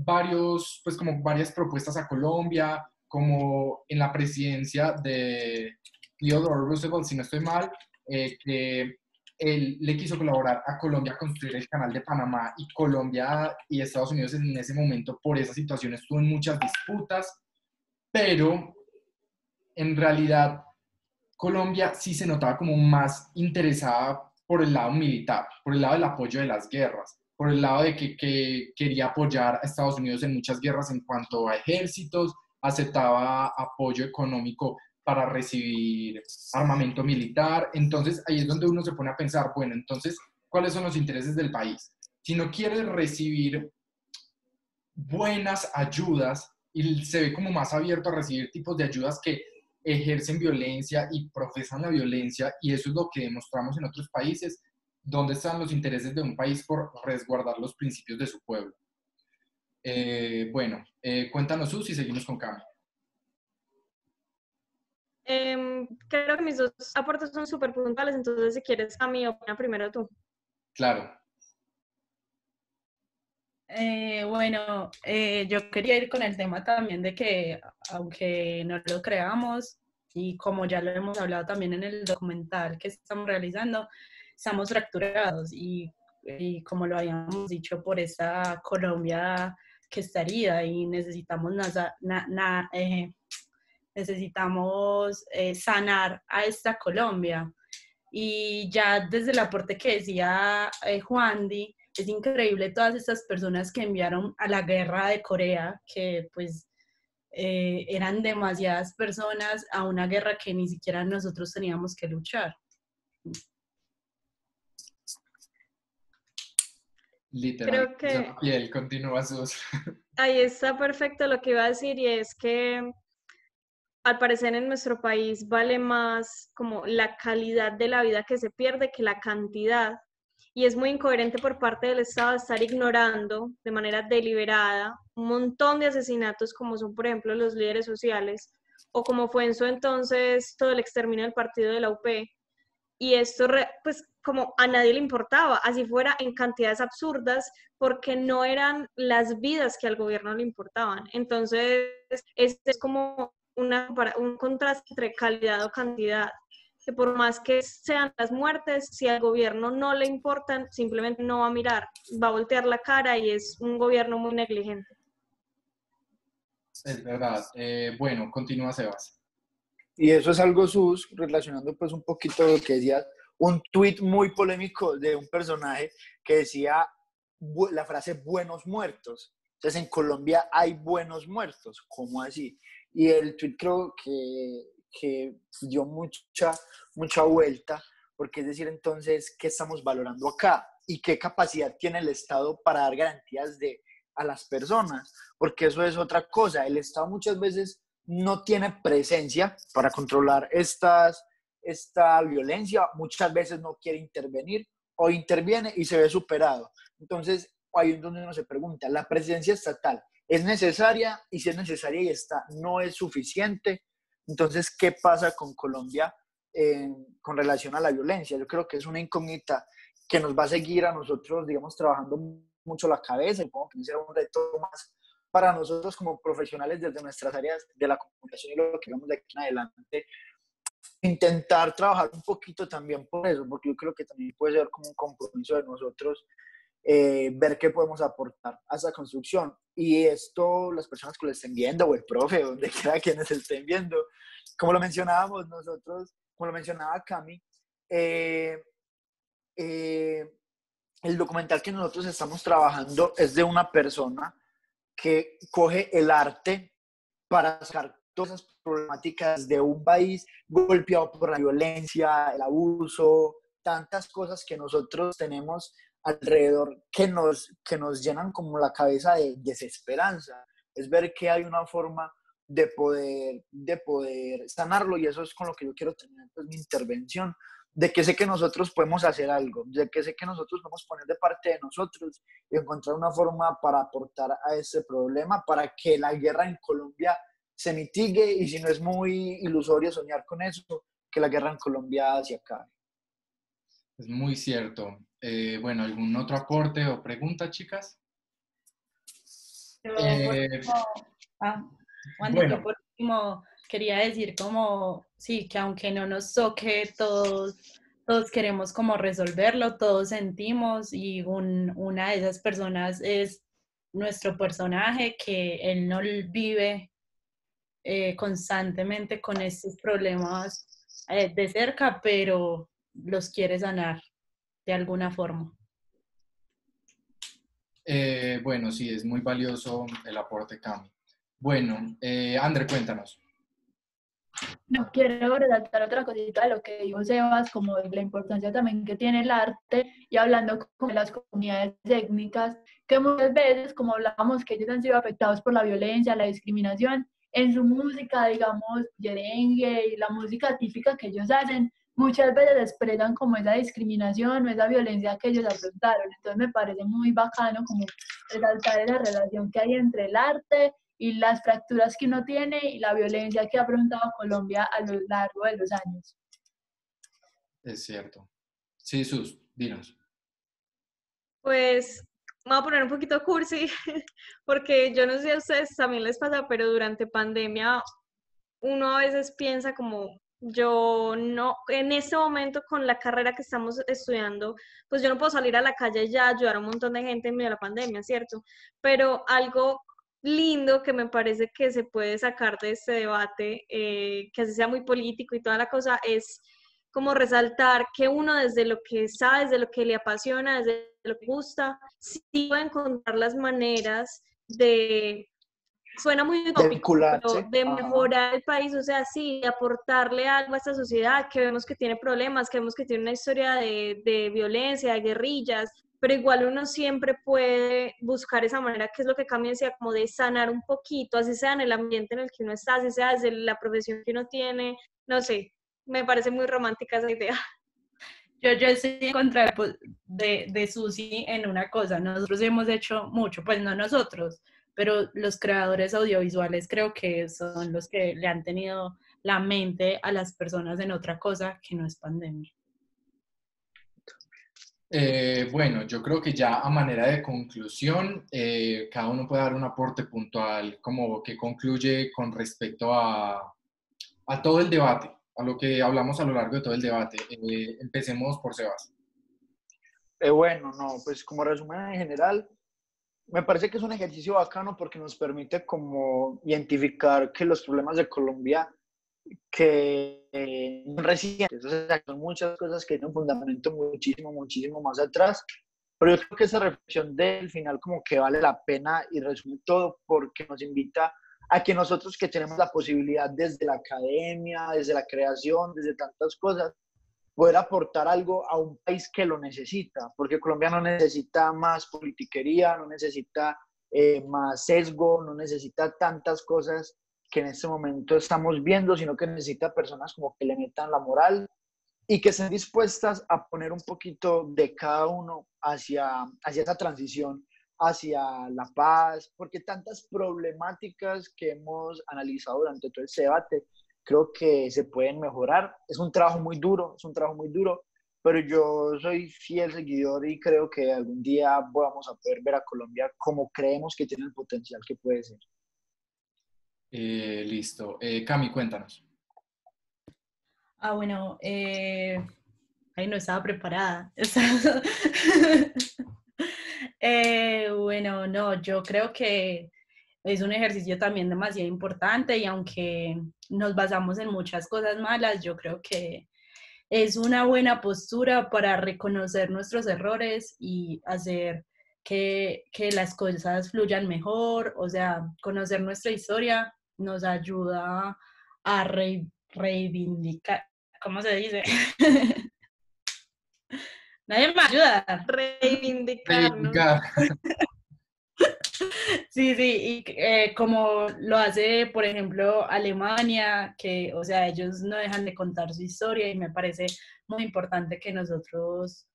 Speaker 1: pues como varias propuestas a Colombia, como en la presidencia de Theodore Roosevelt, si no estoy mal, que él le quiso colaborar a Colombia a construir el canal de Panamá, y Colombia y Estados Unidos en ese momento por esa situación estuvo en muchas disputas, pero en realidad Colombia sí se notaba como más interesada por el lado militar, por el lado del apoyo de las guerras, por el lado de que quería apoyar a Estados Unidos en muchas guerras en cuanto a ejércitos, aceptaba apoyo económico para recibir armamento militar. Entonces ahí es donde uno se pone a pensar, bueno, entonces, ¿cuáles son los intereses del país? Si no quiere recibir buenas ayudas y se ve como más abierto a recibir tipos de ayudas que ejercen violencia y profesan la violencia, y eso es lo que demostramos en otros países, ¿dónde están los intereses de un país por resguardar los principios de su pueblo? Bueno, cuéntanos Sus y seguimos con Cami.
Speaker 5: Creo que mis dos aportes son súper puntuales, entonces si quieres, Cami, opina primero tú.
Speaker 1: Claro.
Speaker 4: Bueno, yo quería ir con el tema también de que, aunque no lo creamos, y como ya lo hemos hablado también en el documental que estamos realizando, estamos fracturados y como lo habíamos dicho, por esta Colombia que está herida y necesitamos, necesitamos sanar a esta Colombia. Y ya desde el aporte que decía Juan Di, es increíble todas estas personas que enviaron a la guerra de Corea, que pues eran demasiadas personas a una guerra que ni siquiera nosotros teníamos que luchar.
Speaker 1: Literal,
Speaker 5: Creo que
Speaker 1: piel, continúa Sus.
Speaker 5: ahí está perfecto lo que iba a decir, y es que al parecer en nuestro país vale más como la calidad de la vida que se pierde que la cantidad. Y es muy incoherente por parte del Estado estar ignorando de manera deliberada un montón de asesinatos como son, por ejemplo, los líderes sociales, o como fue en su entonces todo el exterminio del partido de la UP. Y esto, pues, como a nadie le importaba, así fuera en cantidades absurdas, porque no eran las vidas que al gobierno le importaban. Entonces, este es como un contraste entre calidad o cantidad, que por más que sean las muertes, si al gobierno no le importan, simplemente no va a mirar, va a voltear la cara, y es un gobierno muy negligente.
Speaker 1: Es verdad. Bueno, continúa Sebas.
Speaker 3: Y eso es algo, Sus, relacionando pues un poquito lo que decías, un tuit muy polémico de un personaje que decía la frase buenos muertos. Entonces en Colombia hay buenos muertos, ¿cómo así? Y el tuit creo que dio mucha vuelta, porque es decir, entonces, ¿qué estamos valorando acá? ¿Y qué capacidad tiene el Estado para dar garantías a las personas? Porque eso es otra cosa. El Estado muchas veces no tiene presencia para controlar esta violencia, muchas veces no quiere intervenir o interviene y se ve superado. Entonces, ahí es donde uno se pregunta, ¿la presencia estatal es necesaria? Y si es necesaria y no es suficiente, entonces, ¿qué pasa con Colombia con relación a la violencia? Yo creo que es una incógnita que nos va a seguir a nosotros, digamos, trabajando mucho la cabeza, y como que será un reto más para nosotros como profesionales desde nuestras áreas de la comunicación y lo que vamos de aquí en adelante, intentar trabajar un poquito también por eso, porque yo creo que también puede ser como un compromiso de nosotros ver qué podemos aportar a esa construcción. Y esto, las personas que lo estén viendo, o el profe, o donde quiera quienes estén viendo, como lo mencionábamos nosotros, como lo mencionaba Cami, el documental que nosotros estamos trabajando es de una persona que coge el arte para sacar todas esas problemáticas de un país golpeado por la violencia, el abuso, tantas cosas que nosotros tenemos alrededor que nos llenan como la cabeza de desesperanza. Es ver que hay una forma de poder sanarlo, y eso es con lo que yo quiero terminar pues, mi intervención, de que sé que nosotros podemos hacer algo, de que sé que nosotros podemos poner de parte de nosotros y encontrar una forma para aportar a ese problema, para que la guerra en Colombia se mitigue y si no es muy ilusorio soñar con eso, que la guerra en Colombia se acabe.
Speaker 1: Es muy cierto. Bueno, ¿algún otro aporte o pregunta, chicas?
Speaker 4: Yo, por
Speaker 1: Eh,
Speaker 4: último, Wandy, yo
Speaker 1: bueno,
Speaker 4: por último quería decir como, sí, que aunque no nos toque, todos queremos como resolverlo, todos sentimos y una de esas personas es nuestro personaje, que él no vive constantemente con estos problemas de cerca, pero los quiere sanar de alguna forma.
Speaker 1: bueno, sí, es muy valioso el aporte, Cami. Bueno, André, cuéntanos.
Speaker 2: No quiero resaltar otra cosita de lo que dijo Sebas, como de la importancia también que tiene el arte, y hablando con las comunidades étnicas, que muchas veces, como hablábamos, que ellos han sido afectados por la violencia, la discriminación, en su música, digamos, merengue y la música típica que ellos hacen, muchas veces expresan como esa discriminación o esa violencia que ellos afrontaron. Entonces me parece muy bacano como resaltar esa relación que hay entre el arte y las fracturas que uno tiene y la violencia que ha afrontado Colombia a lo largo de los años.
Speaker 1: Es cierto. Sí, Sus, dinos.
Speaker 5: Pues me voy a poner un poquito cursi, porque yo no sé si a ustedes también les pasa, pero durante pandemia uno a veces piensa como, yo no, en este momento con la carrera que estamos estudiando, pues yo no puedo salir a la calle y ya ayudar a un montón de gente en medio de la pandemia, ¿cierto? Pero algo lindo que me parece que se puede sacar de este debate, que así sea muy político y toda la cosa, es como resaltar que uno desde lo que sabe, desde lo que le apasiona, desde lo que gusta, sí puede encontrar las maneras de, suena muy
Speaker 3: De
Speaker 5: utópico, pero
Speaker 3: vincularse.
Speaker 5: de
Speaker 3: Ajá.
Speaker 5: mejorar el país, o sea, sí, de aportarle algo a esta sociedad que vemos que tiene problemas, que vemos que tiene una historia de violencia, de guerrillas, pero igual uno siempre puede buscar esa manera, que es lo que Cami decía, como de sanar un poquito, así sea en el ambiente en el que uno está, así sea desde la profesión que uno tiene, no sé, me parece muy romántica esa idea.
Speaker 4: Yo estoy en contra de Susi en una cosa. Nosotros hemos hecho mucho, pues no nosotros, pero los creadores audiovisuales creo que son los que le han tenido la mente a las personas en otra cosa que no es pandemia.
Speaker 1: Bueno, yo creo que ya a manera de conclusión, cada uno puede dar un aporte puntual como que concluye con respecto a todo el debate, a lo que hablamos a lo largo de todo el debate. Empecemos por Sebas.
Speaker 3: Bueno, no, pues como resumen en general, me parece que es un ejercicio bacano porque nos permite como identificar que los problemas de Colombia que son recientes, o sea, son muchas cosas que tienen un fundamento muchísimo, muchísimo más atrás, pero yo creo que esa reflexión del final como que vale la pena y resume todo porque nos invita a que nosotros que tenemos la posibilidad desde la academia, desde la creación, desde tantas cosas, poder aportar algo a un país que lo necesita, porque Colombia no necesita más politiquería, no necesita más sesgo, no necesita tantas cosas que en este momento estamos viendo, sino que necesita personas como que le metan la moral y que estén dispuestas a poner un poquito de cada uno hacia esa transición, hacia la paz, porque tantas problemáticas que hemos analizado durante todo ese debate, creo que se pueden mejorar. Es un trabajo muy duro, es un trabajo muy duro, pero yo soy fiel seguidor y creo que algún día vamos a poder ver a Colombia como creemos que tiene el potencial que puede ser.
Speaker 1: Listo. Cami, cuéntanos.
Speaker 4: Bueno, ahí no estaba preparada. Bueno, no, yo creo que es un ejercicio también demasiado importante y aunque nos basamos en muchas cosas malas, yo creo que es una buena postura para reconocer nuestros errores y hacer que las cosas fluyan mejor. O sea, conocer nuestra historia nos ayuda a reivindicar, ¿cómo se dice? Nadie me ayuda.
Speaker 5: Reivindicarnos.
Speaker 1: Reivindicar.
Speaker 4: Sí, sí, y como lo hace, por ejemplo, Alemania, que, o sea, ellos no dejan de contar su historia y me parece muy importante que nosotros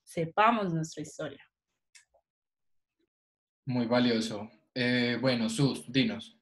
Speaker 4: sepamos nuestra historia.
Speaker 1: Muy valioso. Bueno, Sus, dinos.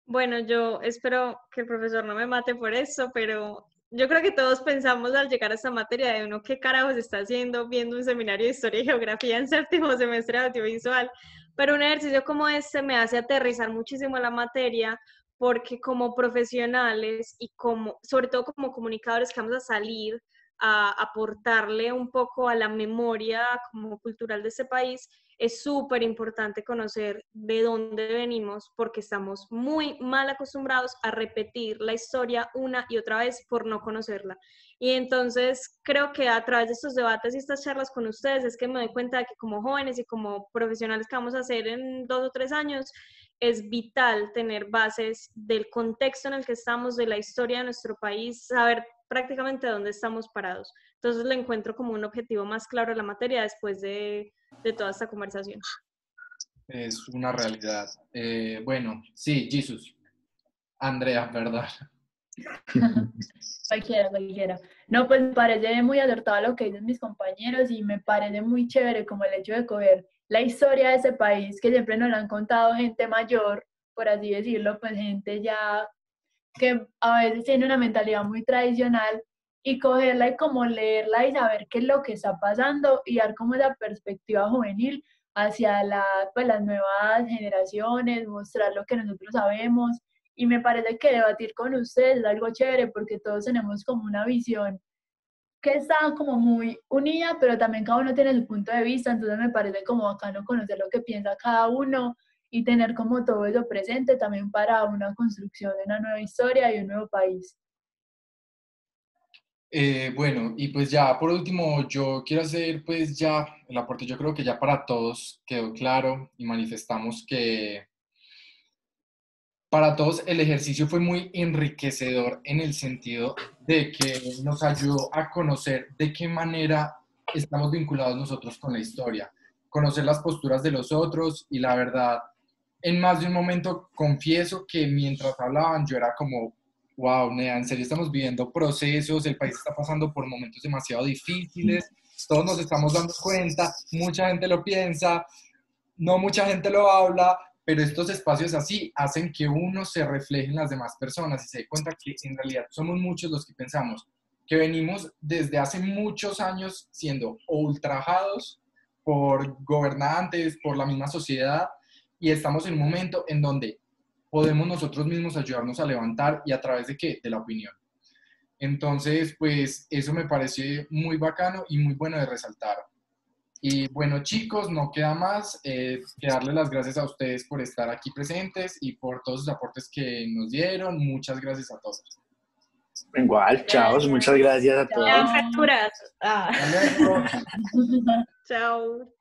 Speaker 5: Bueno, yo espero que el profesor no me mate por eso, pero yo creo que todos pensamos al llegar a esta materia de uno qué carajos está haciendo viendo un seminario de Historia y Geografía en séptimo semestre de audiovisual, pero un ejercicio como este me hace aterrizar muchísimo la materia porque como profesionales y como, sobre todo como comunicadores que vamos a salir a aportarle un poco a la memoria como cultural de este país, es súper importante conocer de dónde venimos porque estamos muy mal acostumbrados a repetir la historia una y otra vez por no conocerla. Y entonces creo que a través de estos debates y estas charlas con ustedes es que me doy cuenta de que como jóvenes y como profesionales que vamos a hacer en 2 o 3 años, es vital tener bases del contexto en el que estamos, de la historia de nuestro país, saber prácticamente dónde estamos parados. Entonces le encuentro como un objetivo más claro a la materia después de toda esta conversación.
Speaker 1: Es una realidad. Bueno, sí, Jesus. Andrea, ¿verdad?
Speaker 2: Cualquiera. No, pues me parece muy acertado lo que dicen mis compañeros y me parece muy chévere como el hecho de coger la historia de ese país que siempre nos la han contado gente mayor, por así decirlo, pues gente ya que a veces tiene una mentalidad muy tradicional y cogerla y como leerla y saber qué es lo que está pasando y dar como esa perspectiva juvenil hacia pues, las nuevas generaciones, mostrar lo que nosotros sabemos. Y me parece que debatir con ustedes es algo chévere porque todos tenemos como una visión que está como muy unida, pero también cada uno tiene su punto de vista, entonces me parece como bacano conocer lo que piensa cada uno y tener como todo eso presente también para una construcción de una nueva historia y un nuevo país.
Speaker 1: Bueno, y pues ya por último, yo quiero hacer pues ya el aporte, yo creo que ya para todos quedó claro y manifestamos que para todos el ejercicio fue muy enriquecedor en el sentido de que nos ayudó a conocer de qué manera estamos vinculados nosotros con la historia, conocer las posturas de los otros y la verdad, en más de un momento confieso que mientras hablaban yo era como, wow, Nea, en serio estamos viviendo procesos, el país está pasando por momentos demasiado difíciles, todos nos estamos dando cuenta, mucha gente lo piensa, no mucha gente lo habla, pero estos espacios así hacen que uno se refleje en las demás personas y se dé cuenta que en realidad somos muchos los que pensamos que venimos desde hace muchos años siendo ultrajados por gobernantes, por la misma sociedad, y estamos en un momento en donde podemos nosotros mismos ayudarnos a levantar y a través de qué? De la opinión. Entonces, pues eso me parece muy bacano y muy bueno de resaltar. Y bueno, chicos, no queda más que darles las gracias a ustedes por estar aquí presentes y por todos los aportes que nos dieron. Muchas gracias a todos.
Speaker 3: Igual, chao, muchas gracias a todos.
Speaker 4: Fracturas.
Speaker 1: Hasta luego.
Speaker 5: Chao.